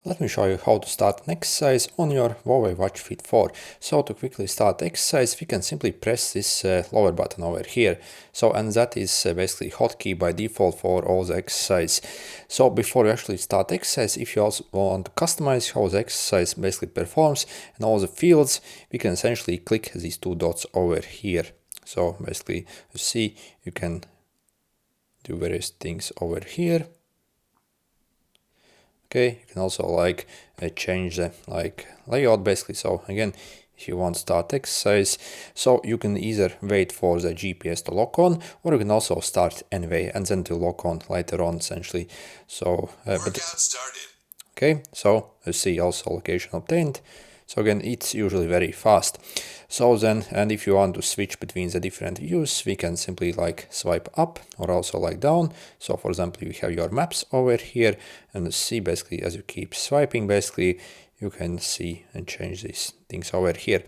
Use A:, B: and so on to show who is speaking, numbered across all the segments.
A: Let me show you how to start an exercise on your Huawei Watch Fit 4. So to quickly start the exercise, we can simply press this lower button over here. And that is basically hotkey by default for all the exercise. So before you actually start the exercise, if you also want to customize how the exercise basically performs and all the fields, we can essentially click these two dots over here. So basically, you see, you can do various things over here. Okay, you can also change the layout basically. So again, if you want to start exercise, so you can either wait for the GPS to lock on, or you can also start anyway and then to lock on later on essentially. Workout started. Okay, so you see also location obtained. So again, it's usually very fast. So then, and if you want to switch between the different views, we can simply swipe up or also down. So for example, you have your maps over here, and you see basically as you keep swiping, basically you can see and change these things over here.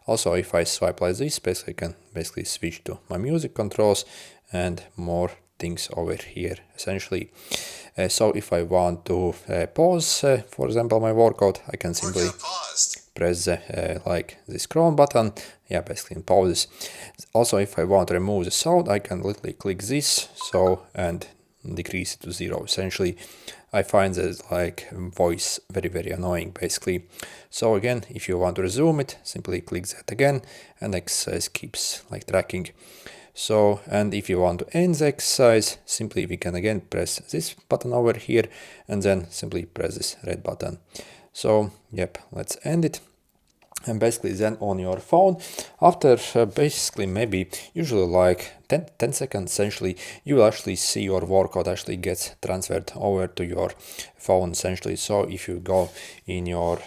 A: Also, if I swipe like this, basically I can basically switch to my music controls and more things over here essentially. So if I want to pause, for example, my workout, I can simply press this Chrome button, basically pauses. Also, if I want to remove the sound, I can literally click this, and decrease it to 0 essentially. I find that voice very annoying basically. So again, if you want to resume it, simply click that again, and exercise keeps tracking. So, and if you want to end the exercise, simply we can again press this button over here and then simply press this red button. So, yep, let's end it. And basically then on your phone, after basically maybe usually 10 seconds essentially, you will actually see your workout actually gets transferred over to your phone essentially. So if you go in your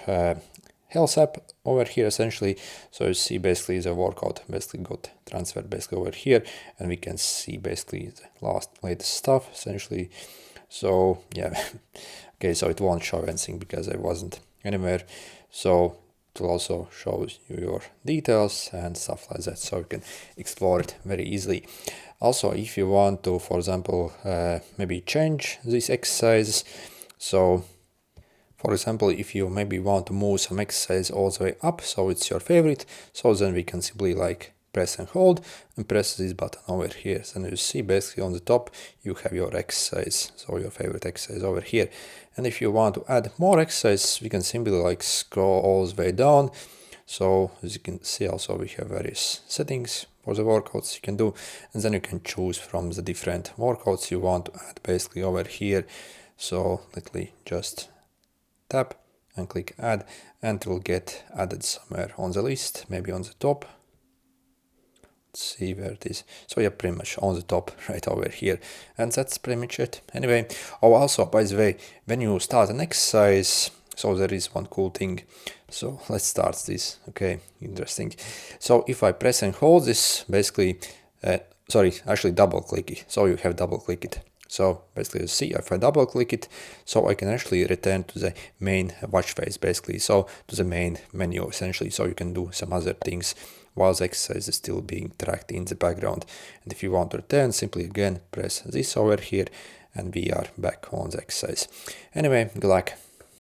A: health app over here essentially, so you see basically the workout basically got transferred basically over here, and we can see basically the latest stuff essentially. So yeah, okay, so it won't show anything because I wasn't anywhere. So it will also show you your details and stuff like that, so you can explore it very easily. Also, if you want to, for example, maybe change these exercises, so for example, if you maybe want to move some exercise all the way up, so it's your favorite, so then we can simply press and hold and press this button over here. So you see basically on the top you have your exercise, so your favorite exercise over here. And if you want to add more exercise, we can simply scroll all the way down. So as you can see, also we have various settings for the workouts you can do, and then you can choose from the different workouts you want to add basically over here. So literally just tap and click add, and it will get added somewhere on the list, maybe on the top. Let's see where it is. So yeah, pretty much on the top right over here, and that's pretty much it. Anyway, also by the way, when you start an exercise, so there is one cool thing. So let's start this. Okay, interesting. So if I press and hold this, basically actually double click it, so you have double click it. So basically you see, if I double click it, so I can actually return to the main watch face basically, so to the main menu essentially, so you can do some other things while the exercise is still being tracked in the background. And if you want to return, simply again press this over here and we are back on the exercise. Anyway, good luck.